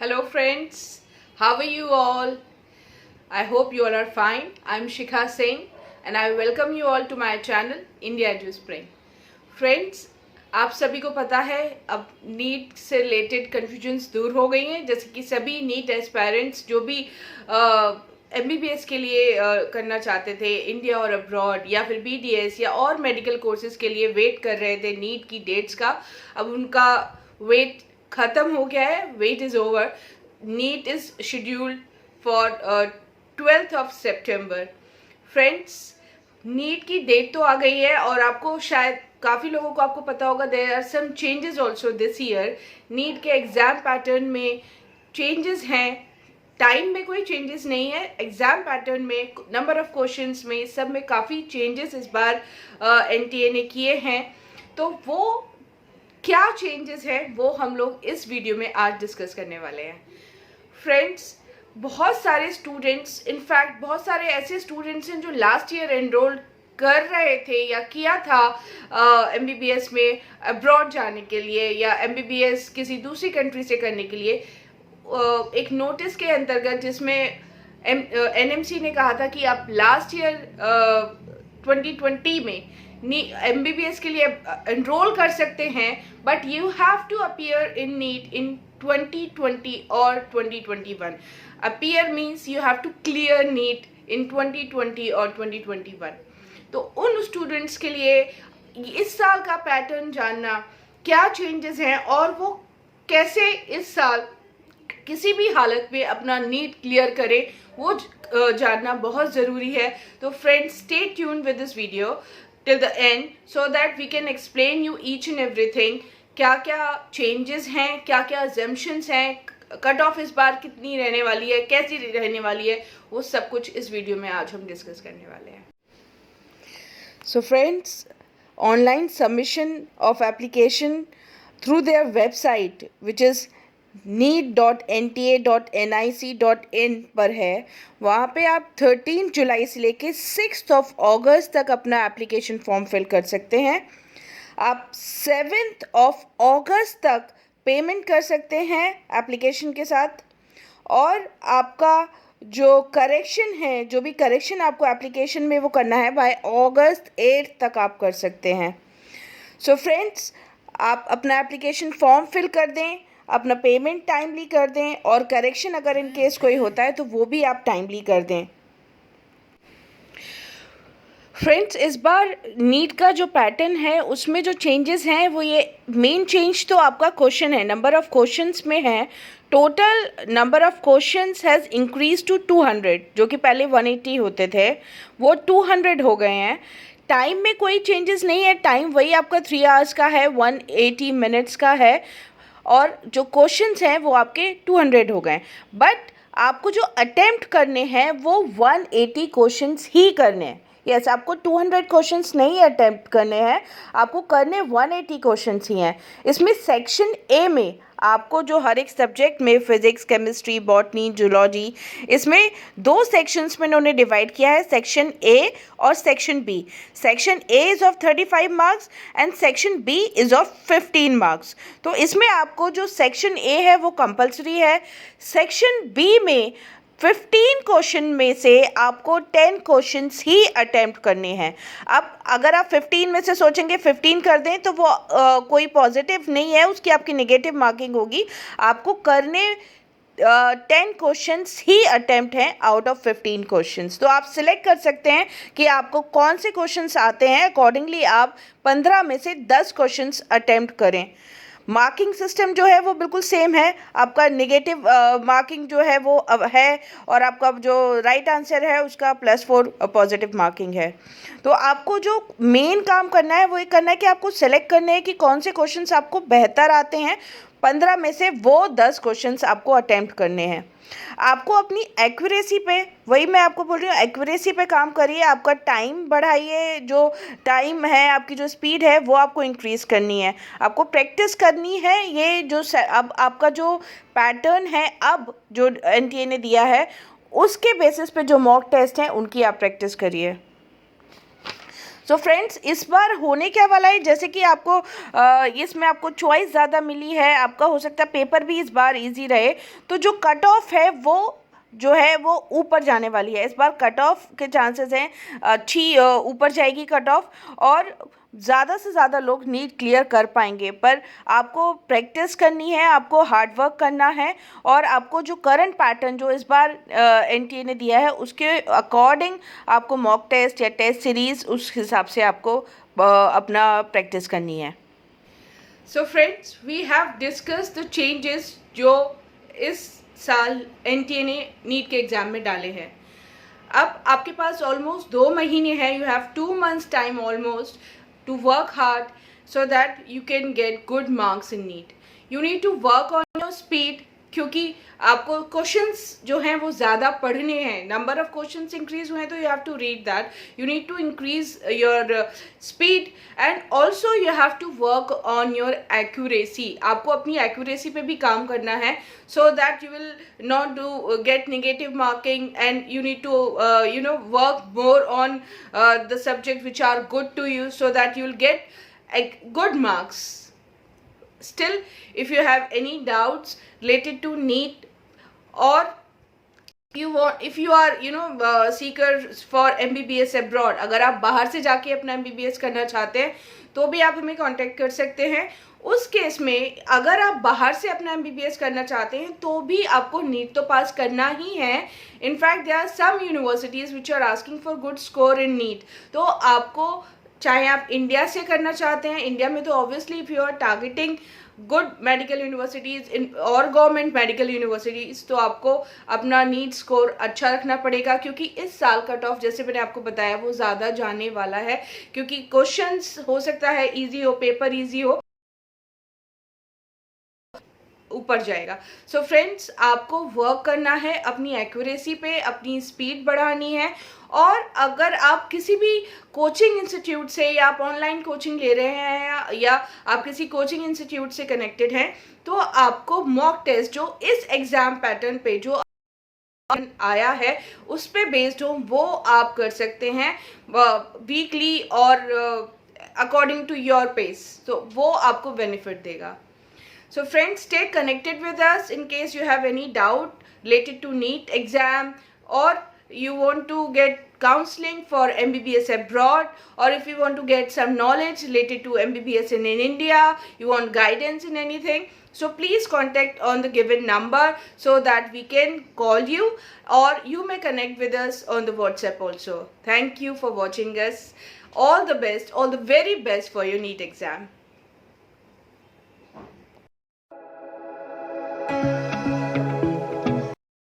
Hello friends, how are you all? I hope you all are fine. I'm Shikha Singh and I welcome you all to my channel India Edu Spring. Friends, आप सभी को पता है अब NEET से related confusions दूर हो गई हैं, जैसे कि सभी नीट एस्पायरेंट्स जो भी MBBS के लिए करना चाहते थे इंडिया और अब्रॉड या फिर BDS या और मेडिकल कोर्सेज के लिए वेट कर रहे थे नीट की डेट्स का, अब उनका वेट ख़त्म हो गया है. Wait is over. NEET is scheduled for 12th of September. Friends, NEET की डेट तो आ गई है और आपको शायद काफ़ी लोगों को आपको पता होगा there are some changes also this year. NEET के एग्ज़ाम पैटर्न में चेंजेस हैं. टाइम में कोई चेंजेस नहीं है, एग्ज़ाम पैटर्न में, नंबर ऑफ क्वेश्चंस में, सब में काफ़ी चेंजेस इस बार NTA ने किए हैं. तो वो क्या चेंजेस हैं वो हम लोग इस वीडियो में आज डिस्कस करने वाले हैं. फ्रेंड्स, बहुत सारे स्टूडेंट्स, इनफैक्ट बहुत सारे ऐसे स्टूडेंट्स हैं जो लास्ट ईयर एनरोल कर रहे थे या किया था MBBS में अब्रॉड जाने के लिए या MBBS किसी दूसरी कंट्री से करने के लिए. एक नोटिस के अंतर्गत जिसमें NMC ने कहा था कि आप लास्ट ईयर 2020 में MBBS के लिए एनरोल कर सकते हैं, but you have to appear in NEET in 2020 और 2021. Appear means you have to clear NEET in 2020 और 2021. तो उन स्टूडेंट्स के लिए इस साल का पैटर्न जानना, क्या चेंजेस हैं और वो कैसे इस साल किसी भी हालत में अपना नीट क्लियर करें, वो जानना बहुत ज़रूरी है. तो friends, stay tune with this video till the end so that we can explain you each and everything. क्या क्या चेंजेस हैं, क्या क्या assumptions हैं, कट ऑफ इस बार कितनी रहने वाली है, कैसी रहने वाली है, वो सब कुछ इस वीडियो में आज हम डिस्कस करने वाले हैं. So friends, online submission of application through their website which is neet.nta.nic.in पर है. वहाँ पे आप 13 जुलाई से लेके 6 अगस्त तक अपना एप्लीकेशन फॉर्म फिल कर सकते हैं. आप 7 अगस्त तक पेमेंट कर सकते हैं एप्लीकेशन के साथ. और आपका जो करेक्शन है, जो भी करेक्शन आपको एप्लीकेशन में वो करना है, बाय अगस्त 8 तक आप कर सकते हैं. सो फ्रेंड्स, आप अपना एप्लीकेशन फॉर्म फिल कर दें, अपना पेमेंट टाइमली कर दें और करेक्शन अगर इन केस कोई होता है तो वो भी आप टाइमली कर दें. फ्रेंड्स, इस बार नीट का जो पैटर्न है उसमें जो चेंजेस हैं वो ये मेन चेंज तो आपका क्वेश्चन है, नंबर ऑफ़ क्वेश्चंस में है. Total number of questions has increase to 200, जो कि पहले 180 होते थे, वो 200 हो गए हैं. टाइम में कोई चेंजेस नहीं है, टाइम वही आपका 3 आवर्स का है, 180 मिनट्स का है. और जो क्वेश्चंस हैं वो आपके 200 हो गए. बट आपको जो अटेम्प्ट करने हैं वो 180 क्वेश्चंस ही करने हैं. यस, आपको 200 क्वेश्चंस नहीं अटेम्प्ट करने हैं, आपको करने 180 क्वेश्चंस ही हैं. इसमें सेक्शन ए में आपको जो हर एक सब्जेक्ट में फिज़िक्स, केमिस्ट्री, बॉटनी, जूलॉजी, इसमें 2 सेक्शंस में उन्होंने डिवाइड किया है, सेक्शन ए और section B. Section A is of 35 marks and section B is of 15 marks. तो इसमें आपको जो सेक्शन ए है वो कंपलसरी है. सेक्शन बी में 15 क्वेश्चन में से आपको 10 क्वेश्चंस ही अटेम्प्ट करने हैं. अब अगर आप 15 में से सोचेंगे 15 कर दें तो वो कोई पॉजिटिव नहीं है, उसकी आपकी नेगेटिव मार्किंग होगी. आपको करने 10 क्वेश्चंस ही अटेम्प्ट हैं आउट ऑफ 15 क्वेश्चंस. तो आप सिलेक्ट कर सकते हैं कि आपको कौन से क्वेश्चंस आते हैं, अकॉर्डिंगली आप 15 में से 10 क्वेश्चंस अटेम्प्ट करें. मार्किंग सिस्टम जो है वो बिल्कुल सेम है. आपका नेगेटिव मार्किंग जो है वो है और आपका जो राइट आंसर है उसका +4 पॉजिटिव मार्किंग है. तो आपको जो मेन काम करना है वो ये करना है कि आपको सेलेक्ट करने हैं कि कौन से क्वेश्चंस आपको बेहतर आते हैं. 15 में से वो 10 क्वेश्चंस आपको अटेम्प्ट करने हैं. आपको अपनी एक्यूरेसी पे, वही मैं आपको बोल रही हूँ, एक्यूरेसी पे काम करिए. आपका टाइम बढ़ाइए, जो टाइम है, आपकी जो स्पीड है वो आपको इंक्रीज़ करनी है. आपको प्रैक्टिस करनी है. ये जो अब आपका जो पैटर्न है, अब जो NTA ने दिया है उसके बेसिस पे जो मॉक टेस्ट हैं उनकी आप प्रैक्टिस करिए. सो फ्रेंड्स, इस बार होने क्या वाला है, जैसे कि आपको इसमें आपको चॉइस ज़्यादा मिली है, आपका हो सकता है पेपर भी इस बार इजी रहे, तो जो कट ऑफ है वो जो है वो ऊपर जाने वाली है। इस बार कट ऑफ के चांसेस हैं अच्छी ऊपर जाएगी कट ऑफ, और ज़्यादा से ज़्यादा लोग नीट क्लियर कर पाएंगे। पर आपको प्रैक्टिस करनी है, आपको हार्ड वर्क करना है, और आपको जो करंट पैटर्न जो इस बार एनटीए ने दिया है उसके अकॉर्डिंग आपको मॉक टेस्ट या टेस्ट सीरीज़ उस हिसाब से आपको अपना प्रैक्टिस करनी है। So friends, we have discuss the changes जो इस साल एनटीए ने नीट के एग्ज़ाम में डाले हैं। अब आपके पास ऑलमोस्ट 2 महीने हैं, you have 2 months time almost two work hard so that you can get good marks in NEET. You need to work on your speed, क्योंकि आपको क्वेश्चंस जो हैं वो ज़्यादा पढ़ने हैं। नंबर ऑफ क्वेश्चंस इंक्रीज हुए हैं तो you have to read that, you need to increase your speed, and also you have to work on your accuracy. आपको अपनी एक्यूरेसी पे भी काम करना है, so that you will not do get negative marking, and you need to work more on the subject which are good to you, so that you will get good marks. Still, if you have any doubts related to NEET, or if you are seekers for MBBS abroad, अगर आप बाहर से जाके अपना MBBS करना चाहते हैं तो भी आप हमें कांटेक्ट कर सकते हैं। उस केस में अगर आप बाहर से अपना MBBS करना चाहते हैं तो भी आपको नीट तो पास करना ही है। In fact there are some universities which are asking for good score in NEET. तो आपको, चाहे आप इंडिया से करना चाहते हैं, इंडिया में तो obviously if you are targeting good medical universities in और गवर्नमेंट मेडिकल यूनिवर्सिटीज़, तो आपको अपना नीट स्कोर अच्छा रखना पड़ेगा, क्योंकि इस साल कट ऑफ जैसे मैंने आपको बताया वो ज़्यादा जाने वाला है, क्योंकि क्वेश्चंस हो सकता है इजी हो, पेपर इजी हो, ऊपर जाएगा। सो फ्रेंड्स, आपको वर्क करना है अपनी एक्यूरेसी पे, अपनी स्पीड बढ़ानी है। और अगर आप किसी भी कोचिंग इंस्टीट्यूट से या आप ऑनलाइन कोचिंग ले रहे हैं या आप किसी कोचिंग इंस्टीट्यूट से कनेक्टेड हैं, तो आपको मॉक टेस्ट जो इस एग्ज़ाम पैटर्न पे जो आया है उस पे बेस्ड हो वो आप कर सकते हैं वीकली और अकॉर्डिंग टू योर पेस, तो वो आपको बेनिफिट देगा। So friends, stay connected with us in case you have any doubt related to NEET exam, or you want to get counseling for MBBS abroad, or if you want to get some knowledge related to MBBS in India, you want guidance in anything, so please contact on the given number so that we can call you, or you may connect with us on the WhatsApp also. Thank you for watching us. All the best, all the very best for your NEET exam.